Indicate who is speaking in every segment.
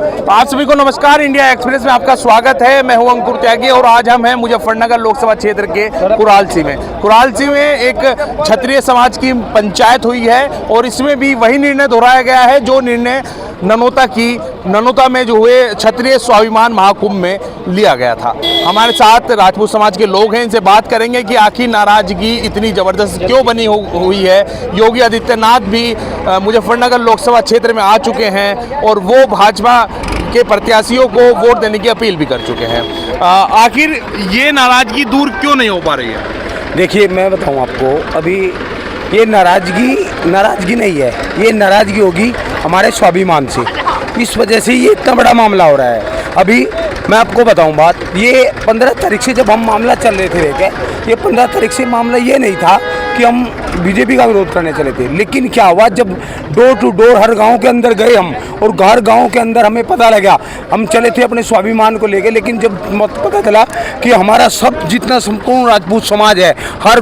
Speaker 1: आप सभी को नमस्कार। इंडिया एक्सप्रेस में आपका स्वागत है। मैं हूं अंकुर त्यागी और आज हम हैं मुजफ्फरनगर लोकसभा क्षेत्र के कुरालसी में। कुरालसी में एक क्षत्रिय समाज की पंचायत हुई है और इसमें भी वही निर्णय दोहराया गया है जो निर्णय ननौता में जो हुए क्षत्रिय स्वाभिमान महाकुंभ में लिया गया था। हमारे साथ राजपूत समाज के लोग हैं, इनसे बात करेंगे कि आखिर नाराजगी इतनी ज़बरदस्त क्यों बनी हुई है। योगी आदित्यनाथ भी मुजफ्फरनगर लोकसभा क्षेत्र में आ चुके हैं और वो भाजपा के प्रत्याशियों को वोट देने की अपील भी कर चुके हैं। आखिर ये नाराजगी दूर क्यों नहीं हो पा रही है?
Speaker 2: देखिए, मैं बताऊं आपको, अभी ये नाराजगी नहीं है, ये नाराजगी होगी हमारे स्वाभिमान से। इस वजह से ये इतना बड़ा मामला हो रहा है। अभी मैं आपको बताऊं बात, ये 15 तारीख से जब हम मामला चल रहे थे देखे, ये 15 तारीख से मामला ये नहीं था कि हम बीजेपी का विरोध करने चले थे। लेकिन क्या हुआ, जब डोर टू डोर हर गांव के अंदर गए हम और हर गांव के अंदर हमें पता लगा, हम चले थे अपने स्वाभिमान को लेके, लेकिन जब पता चला कि हमारा सब जितना संपूर्ण राजपूत समाज है, हर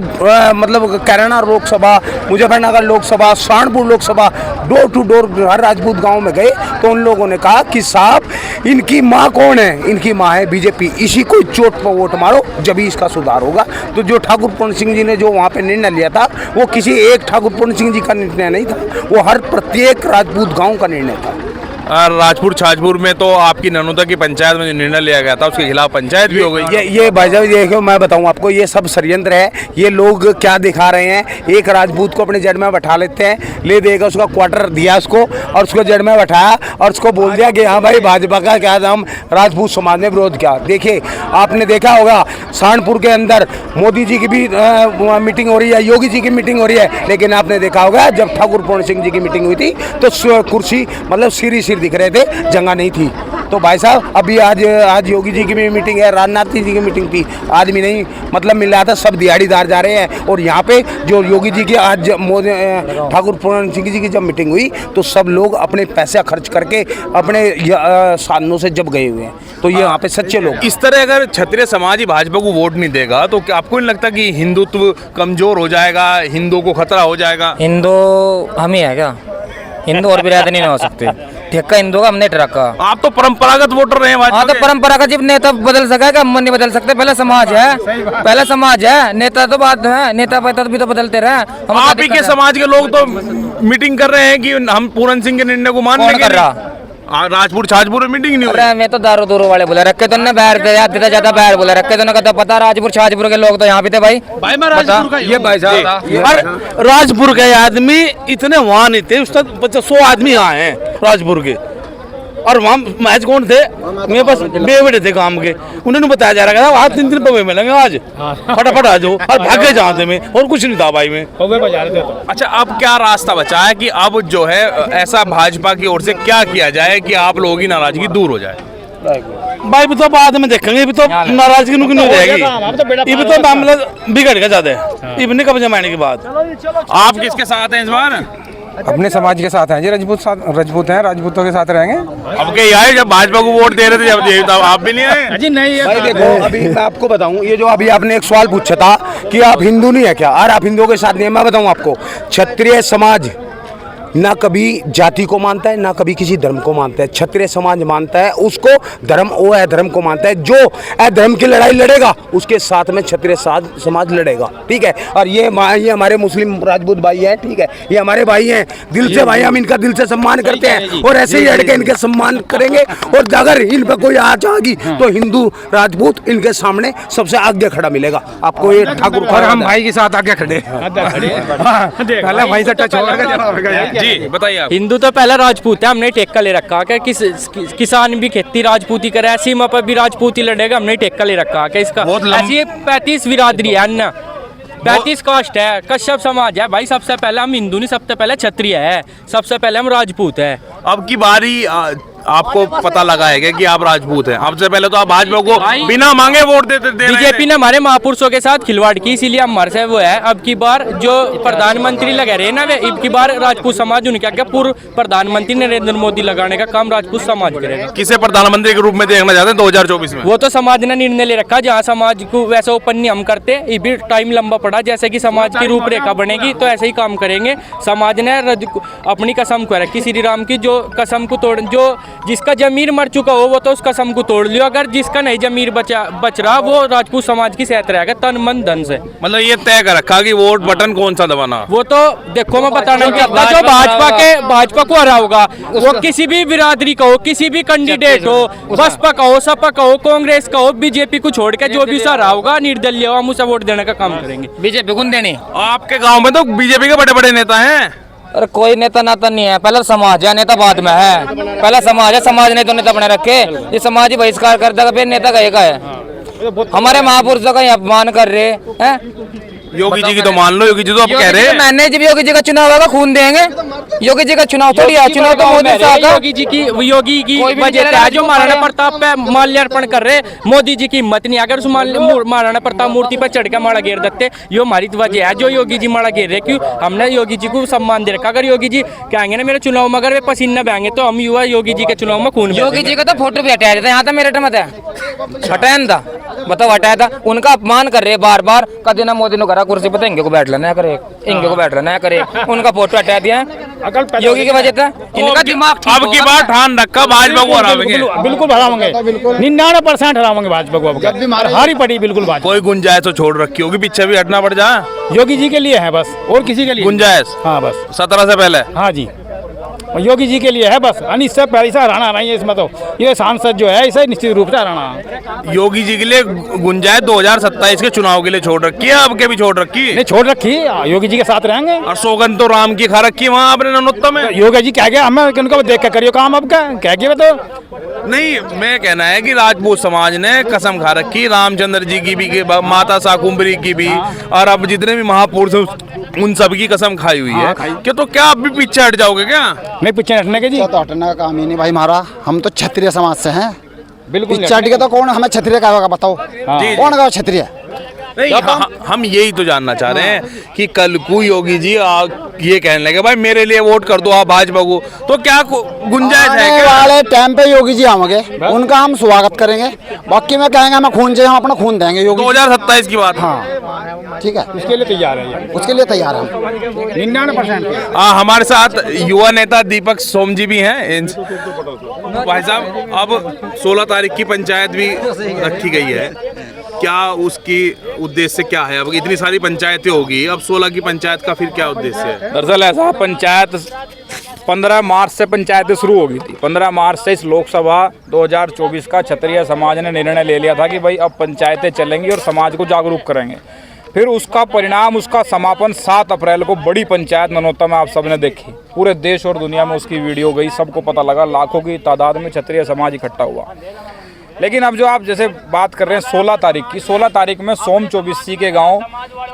Speaker 2: मतलब Kairana Lok Sabha, Muzaffarnagar Lok Sabha, Saharanpur Lok Sabha, door to door हर राजपूत गाँव में गए, तो उन लोगों ने कहा कि साहब इनकी माँ कौन है? इनकी माँ है बीजेपी, इसी को चोट पर वोट मारो जब इसका सुधार होगा। तो जो ठाकुर पूर्ण सिंह जी ने जो वहाँ पे निर्णय लिया था, वो किसी एक ठाकुर पूर्ण सिंह जी का निर्णय नहीं था, वो हर प्रत्येक राजपूत गांव का निर्णय था।
Speaker 1: राजपुर छाजपुर में तो आपकी ननौता की पंचायत में जो निर्णय लिया गया था उसके खिलाफ पंचायत भी हो गई।
Speaker 2: ये भाई साहब देखो, मैं बताऊं आपको, ये सब षड्यंत्र है। ये लोग क्या दिखा रहे हैं, एक राजपूत को अपने जड़ में बैठा लेते हैं, ले देगा उसका क्वार्टर दिया उसको और उसको जड़ में बैठाया और उसको बोल दिया कि हाँ भाई भाजपा का क्या हम राजपूत समाज ने विरोध किया। देखिए, आपने देखा होगा सहारनपुर के अंदर मोदी जी की भी मीटिंग हो रही है, योगी जी की मीटिंग हो रही है, लेकिन आपने देखा होगा जब ठाकुर पूर्ण सिंह जी की मीटिंग हुई थी तो कुर्सी मतलब सिर दिख रहे थे, जगह नहीं थी। तो भाई साहब अभी आज योगी जी की भी मीटिंग है, राजनाथ जी की मीटिंग थी, आदमी नहीं मतलब मिल रहा था, सब दिहाड़ीदार जा रहे हैं। और यहाँ पे जो योगी जी की आज ठाकुर पूर्ण सिंह जी की जब मीटिंग हुई तो सब लोग अपने पैसा खर्च करके अपने साधनों से जब गए हुए हैं, तो ये यहाँ पे सच्चे लोग।
Speaker 1: इस तरह अगर क्षत्रिय समाज ही भाजपा को वोट नहीं देगा तो क्या आपको नहीं लगता कि हिंदुत्व कमजोर हो जाएगा, हिंदुओं को खतरा हो जाएगा?
Speaker 3: हिंदू हम ही है क्या? हिंदू और बिरादरी नहीं हो सकते। ठेका हिंदू का, हमने ट्रका। आप
Speaker 1: तो परंपरागत वोटर रहे हैं।
Speaker 3: हाँ, तो परंपरागत जब नेता बदल सकेगा, हम नहीं बदल सकते। पहले समाज है, पहले समाज है, नेता तो बात है, नेता पैता भी तो बदलते रहे।
Speaker 1: आप ही के समाज के लोग तो मीटिंग कर रहे हैं कि हम पूरन सिंह के निर्णय को मान लेंगे। राजपुर छाजपुर में मीटिंग नहीं हो रही।
Speaker 3: मैं तो दारू दूर वाले बोला रखे तो ने बैर ज्यादा बैर बोला रखे तो कहता पता राजपुर छाजपुर के लोग तो यहाँ पे थे भाई
Speaker 1: मैं राजपुर का
Speaker 2: ये भाई साहब
Speaker 4: राजपुर के आदमी इतने वहाँ नहीं थे, उस तक 100 आदमी यहाँ हैं राजपुर के, और वहाँ मैच कौन थे? मेरे पास बेटे थे काम के, उन्होंने बताया जा रहा था आज 3 दिन पवे मिलेंगे, आज फटाफट आ जाओ, और भागे जाते में और कुछ नहीं था भाई में।
Speaker 1: अच्छा, अब क्या रास्ता बचा है कि अब जो है ऐसा भाजपा की ओर से क्या किया जाए कि आप लोगों की नाराजगी दूर हो जाए?
Speaker 4: भाई भी तो बाद में देखेंगे, भी तो नाराजगी नहीं हो जाएगी, ये भी तो मामला बिगड़ गया ज्यादा है इतने कब जमाने के बाद।
Speaker 1: आप किसके साथ हैं इस बार?
Speaker 5: अपने समाज के साथ हैं जी, राजपूत हैं, राजपूतों के साथ रहेंगे।
Speaker 1: अब क्या आए जब भाजपा को वोट दे रहे थे जब आप भी नहीं आए?
Speaker 2: जी नहीं भाई, देखो अभी मैं आपको बताऊं, ये जो अभी आपने एक सवाल पूछा था कि आप हिंदू नहीं है क्या, और आप हिंदुओं के साथ नहीं है, मैं बताऊं आपको, क्षत्रिय समाज ना कभी जाति को मानता है, ना कभी किसी धर्म को मानता है। क्षत्रिय समाज मानता है उसको धर्म, वो अधर्म को मानता है। जो अधर्म की लड़ाई लड़ेगा उसके साथ में क्षत्रिय समाज लड़ेगा, ठीक है। और ये हमारे मुस्लिम राजपूत भाई हैं, ठीक है, ये हमारे भाई हैं, दिल से भाई, हम इनका दिल से सम्मान करते हैं और ऐसे ही लड़के इनके सम्मान करेंगे। और अगर इन पर कोई आ जाएगी तो हिंदू राजपूत इनके सामने सबसे आगे खड़ा मिलेगा आपको। ये ठाकुर,
Speaker 5: और हम भाई के साथ आगे खड़े पहले भाई से टच होगा।
Speaker 1: जी बताइए आप।
Speaker 3: हिंदू तो पहला राजपूत है, हमने टेक्का ले रखा है। किसान भी खेती राजपूती करे, सीमा पर भी राजपूती लड़ेगा, हमने टेक्का ले रखा है। इसका ऐसी 35 बिरादरी है ना, 35 कास्ट है, कश्यप समाज है भाई। सबसे पहले हम हिंदू नहीं, सबसे पहले क्षत्रिय है, सबसे पहले हम राजपूत है।
Speaker 1: अब की बारी आपको पता लगा है कि आप राजपूत हैं। अब से पहले तो आप भाजपा को बिना मांगे वोट देते थे।
Speaker 3: बीजेपी ने हमारे महापुरुषों के साथ खिलवाड़ की, इसीलिए हमारे से वो है। अब की बार जो प्रधानमंत्री लगे रहे ना, वे अब की बार राजपूत समाज उनके आगे पूर्व प्रधानमंत्री नरेंद्र मोदी लगाने का काम राजपूत समाज करेगा।
Speaker 1: किसे प्रधानमंत्री के रूप में देखना चाहते हैं 2024 में?
Speaker 3: वो तो समाज ने निर्णय ले रखा, जहाँ समाज को वैसे ओपन नहीं हम करते, ये भी टाइम लंबा पड़ा। जैसे कि समाज की रूपरेखा बनेगी तो ऐसे ही काम करेंगे। समाज ने अपनी कसम को रखी श्री राम की, जो कसम को तोड़, जो जिसका जमीर मर चुका हो वो तो उस कसम को तोड़ लियो, अगर जिसका नहीं जमीर बच रहा वो राजपूत समाज की सेहत रहेगा तन मन धन से।
Speaker 1: मतलब ये तय कर रखा कि वोट बटन कौन सा दबाना।
Speaker 3: वो तो देखो मैं बताना नहीं चाहता, जो भाजपा को हरा होगा वो किसी भी बिरादरी का हो, किसी भी कैंडिडेट हो, बसपा का हो, सपा का हो, कांग्रेस का हो, बीजेपी को छोड़ के जो भी सहारा होगा निर्दलीय हम उसे वोट देने का काम करेंगे।
Speaker 6: बीजेपी को देनी।
Speaker 1: आपके गांव में तो बीजेपी के बड़े बड़े नेता हैं।
Speaker 6: अरे कोई नेता नाता नहीं है, पहले समाज है, नेता बाद में है। पहला समाज है, समाज ने तो नेता बने रखे, ये समाज ही बहिष्कार कर देगा फिर नेता कहेगा है। हमारे महापुरुषों का अपमान कर रहे हैं।
Speaker 1: योगी जी की तो मान लो, योगी जी तो आप कह रहे हैं
Speaker 6: मैंने जब योगी जी का चुनाव होगा खून देंगे। योगी जी का चुनाव थोड़ी है, चुनाव तो मोदी साहब का।
Speaker 3: योगी की वजह से जो महाराणा प्रताप पे माल्यार्पण कर रहे, मोदी जी की हिम्मत नहीं, अगर उस महाराणा प्रताप मूर्ति पर चढ़ के माला घेर देते, ये हमारी वजह है जो योगी जी माला घेर रहे। क्यों? हमने योगी जी को सम्मान दे रखा। अगर योगी जी कहेंगे ना मेरे चुनाव में अगर वे पसीना बहेंगे तो हम युवा योगी जी के चुनाव में खून।
Speaker 6: योगी जी का तो फोटो भी हटाया जाता है, यहाँ तो मेरे मत है हटाया था, बताओ हटाया था। उनका अपमान कर रहे बार बार, कभी ना मोदी ने करा कुर्सी पर इंगे को बैठ लेना करे, इंगे को बैठ लेना करे, उनका फोटो हटा दिया योगी की वजह से। इनका दिमाग
Speaker 1: अब की बार ठान रखा भाजपा को हराएंगे,
Speaker 7: बिल्कुल हराएंगे, 99% हराएंगे भाजपा को, हारी पड़ी बिल्कुल भाजपा।
Speaker 1: कोई गुंजाइश तो छोड़ रखी होगी, पीछे भी हटना पड़ जाए।
Speaker 7: योगी जी के लिए है बस, और किसी के लिए
Speaker 1: गुंजाइश?
Speaker 7: हाँ बस
Speaker 1: 17 से पहले।
Speaker 7: हाँ जी, योगी जी के लिए है बस। इससे पहले इसे हराना नहीं है, इसमें तो ये सांसद जो है इसे निश्चित रूप से हराना।
Speaker 1: योगी जी के लिए गुंजाइश 2027 के चुनाव के लिए छोड़ रखी है, अब के भी छोड़ रखी
Speaker 7: नहीं छोड़ रखी, योगी जी के साथ रहेंगे।
Speaker 1: और सौगंध तो राम की खा रखी है वहाँ आपने ननोत्तम में।
Speaker 7: योगी जी कह गया हमें उनको देख कर करियो काम, अब कह गया तो
Speaker 1: नहीं, मैं कहना है कि राजपूत समाज ने कसम खा रखी, रामचंद्र जी की भी, माता शाकुंभरी की भी, और अब जितने भी महापुरुष हैं उन सब की कसम खाई हुई है। क्या तो क्या आप भी पीछे हट जाओगे क्या?
Speaker 7: नहीं पीछे हटने के जी,
Speaker 8: तो हटने का काम ही नहीं भाई हमारा। हम तो क्षत्रिय समाज से हैं,
Speaker 7: बिल्कुल
Speaker 8: पीछे हट के तो कौन हमें क्षत्रिय कहेगा बताओ? कौन कहा क्षत्रिय?
Speaker 1: नहीं, हम यही तो जानना चाह रहे हैं कि कल को योगी जी ये कहने लगे भाई मेरे लिए वोट कर दो आप भाजपा को, तो क्या गुंजाइश है
Speaker 8: आने वाले टाइम पे योगी जी आएंगे, उनका हम स्वागत करेंगे। बाकी में कहेंगे हमें खून चाहिए, हम अपना खून देंगे। योगी
Speaker 1: 2027 की बात।
Speaker 8: हाँ ठीक है,
Speaker 7: उसके लिए तैयार है,
Speaker 8: उसके लिए तैयार है
Speaker 7: 99%।
Speaker 1: हमारे साथ युवा नेता दीपक सोम जी भी हैं। भाई साहब, अब 16 तारीख की पंचायत भी रखी गई है, क्या उसकी उद्देश्य क्या है? अब इतनी सारी पंचायतें होगी, अब 16 की पंचायत का फिर क्या उद्देश्य है?
Speaker 5: दरअसल ऐसा, पंचायत 15 मार्च से पंचायतें शुरू हो गई थी। 15 मार्च से इस लोकसभा 2024 का क्षत्रिय समाज ने निर्णय ले लिया था कि भाई अब पंचायतें चलेंगी और समाज को जागरूक करेंगे। फिर उसका परिणाम, उसका समापन 7 अप्रैल को बड़ी पंचायत ननोत्तम में आप सबने देखी, पूरे देश और दुनिया में उसकी वीडियो गई, सबको पता लगा, लाखों की तादाद में क्षत्रिय समाज इकट्ठा हुआ। लेकिन अब जो आप जैसे बात कर रहे हैं 16 तारीख की, 16 तारीख में सोम चौबीसी के गांव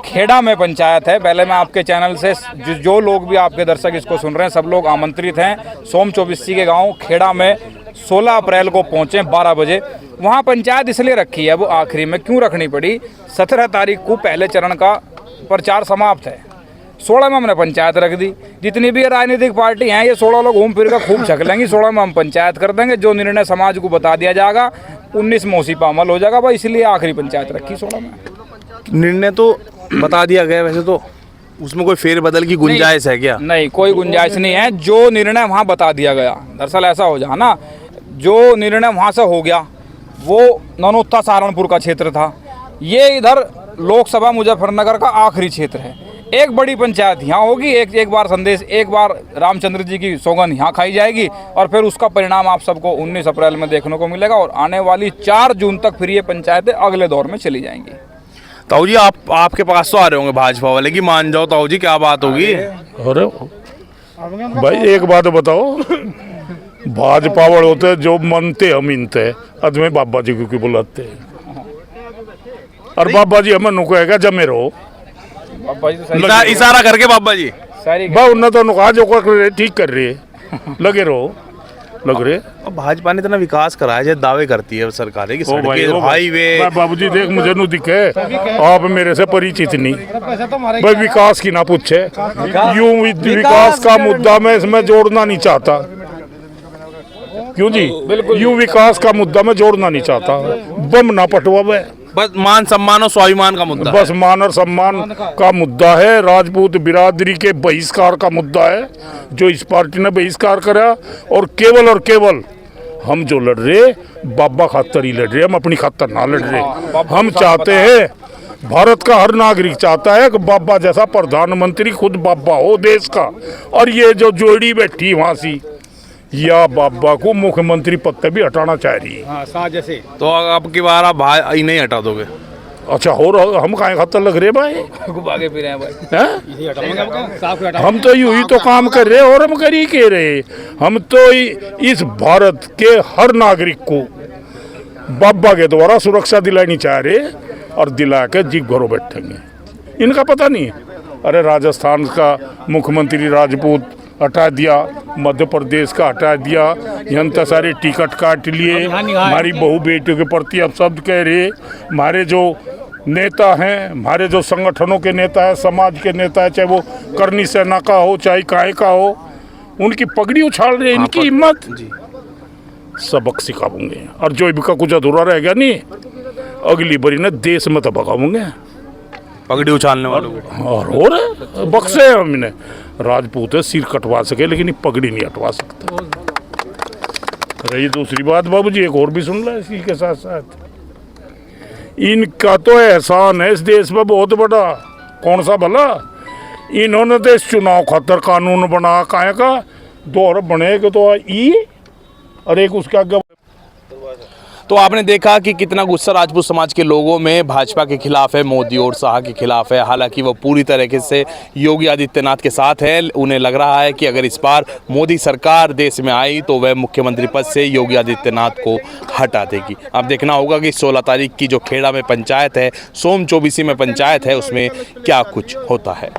Speaker 5: खेड़ा में पंचायत है। पहले मैं आपके चैनल से जो लोग भी आपके दर्शक इसको सुन रहे हैं सब लोग आमंत्रित हैं। सोम चौबीसी के गांव खेड़ा में 16 अप्रैल को पहुंचे 12 बजे। वहां पंचायत इसलिए रखी है, वो आखिरी में क्यों रखनी पड़ी, 17 तारीख को पहले चरण का प्रचार समाप्त है, 16 में हमने पंचायत रख दी। जितनी भी राजनीतिक पार्टी हैं ये 16 लोग घूम फिर कर खूब छक लेंगी, 16 में हम पंचायत कर देंगे। जो निर्णय समाज को बता दिया जाएगा 19 में उसी पर अमल हो जाएगा भाई, इसलिए आखिरी पंचायत रखी 16 में।
Speaker 1: निर्णय तो बता दिया गया, वैसे तो उसमें कोई फेरबदल की गुंजाइश है क्या?
Speaker 5: नहीं, कोई गुंजाइश नहीं है। जो निर्णय वहाँ बता दिया गया, दरअसल ऐसा हो जाए ना, जो निर्णय वहाँ से हो गया वो ननौता सहारनपुर का क्षेत्र था, ये इधर लोकसभा मुजफ्फरनगर का आखिरी क्षेत्र है। एक बड़ी पंचायत यहाँ होगी, एक बार संदेश, एक बार रामचंद्र जी की सौगंध यहाँ खाई जाएगी और फिर उसका परिणाम आप सबको 19 अप्रैल में देखने को मिलेगा और आने वाली 4 जून तक फिर ये पंचायतें अगले दौर में चली जाएंगी।
Speaker 1: ताऊ जी, आपके पास तो आ रहे होंगे भाजपा वाले की, मान जाओ ताऊ जी, क्या बात होगी?
Speaker 9: अरे भाई एक बात बताओ, भाजपा वाले होते हैं जो मनते हम इनते अदमे बाबा जी को क्यों बुलाते हैं, और बाबा जी हमें नुको है जमे रहो,
Speaker 5: बाबा जी तो
Speaker 1: इशारा करके बाबा जी
Speaker 5: सारी
Speaker 9: उन्हें तो नुका जो कर रहे ठीक कर रहे, लगे रहो, लग रहे।
Speaker 1: अब भाजपा ने इतना विकास कराया जो दावे करती है सरकारें कि सड़कें, हाईवे।
Speaker 9: बाबूजी देख मुझे नु दिखे, आप मेरे से परिचित नहीं भाई, विकास की ना पूछे, यूं विकास का मुद्दा मैं इसमें जोड़ना नहीं चाहता। क्यों जी? यूं विकास का मुद्दा मैं जोड़ना नहीं चाहता, बम ना पटवा में,
Speaker 1: बस मान सम्मान और स्वाभिमान का मुद्दा,
Speaker 9: बस मान और सम्मान का मुद्दा है, राजपूत बिरादरी के बहिष्कार का मुद्दा है जो इस पार्टी ने बहिष्कार करा, और केवल हम जो लड़ रहे बाबा खातर ही लड़ रहे, हम अपनी खातर ना लड़ रहे। हम चाहते हैं, भारत का हर नागरिक चाहता है कि बाबा जैसा प्रधानमंत्री खुद बाबा हो देश का। और ये जो जोड़ी बैठी वहाँ सी, या बाबा को मुख्यमंत्री पद पे भी हटाना चाह रही है।
Speaker 7: हाँ जैसे
Speaker 1: तो अब की बार आप भाई नहीं हटा दोगे?
Speaker 9: अच्छा, और हम काहे खातर लग रहे भाई?
Speaker 6: भागे फिर हैं भाई।
Speaker 9: हैं? हम तो यूं ही तो काम कर रहे और हम कर ही कह रहे। हम तो इस भारत के हर नागरिक को बाबा के द्वारा सुरक्षा दिलानी चाह रहे और दिला के जी घरों बैठेंगे। इनका पता नहीं है। अरे राजस्थान का मुख्यमंत्री राजपूत हटा दिया, मध्य प्रदेश का हटा दिया, यहाँ सारे टिकट काट लिए। हमारी बहू बेटियों के प्रति अब शब्द कह रहे। हमारे जो नेता हैं, हमारे जो संगठनों के नेता हैं, समाज के नेता हैं, चाहे वो करनी सेना का हो चाहे काय का हो, उनकी पगड़ी उछाल रहे। इनकी हिम्मत, सबक सिखाऊंगे। और जो इनका कुछ अधूरा रह गया नहीं, अगली बारी ना देश में तो भगाऊंगे
Speaker 1: पगड़ी उछालने वालों को।
Speaker 9: और बक्से हमने राजपूत है, सिर कटवा सके लेकिन ये पगड़ी नहीं हटवा सकता। रही दूसरी बात बाबू जी, एक और भी सुन ला इसी के साथ साथ, इनका तो एहसान है इस देश में बहुत बड़ा। कौन सा भला? इन्होंने तो इस चुनाव खातर कानून बना काहे का, 2 अरब बनेगा तो और एक उसके आगे।
Speaker 1: तो आपने देखा कि कितना गुस्सा राजपूत समाज के लोगों में भाजपा के खिलाफ है, मोदी और शाह के खिलाफ है। हालांकि वो पूरी तरीके से योगी आदित्यनाथ के साथ है। उन्हें लग रहा है कि अगर इस बार मोदी सरकार देश में आई तो वह मुख्यमंत्री पद से योगी आदित्यनाथ को हटा देगी। अब देखना होगा कि 16 तारीख की जो खेड़ा में पंचायत है, सोम चौबीसी में पंचायत है, उसमें क्या कुछ होता है।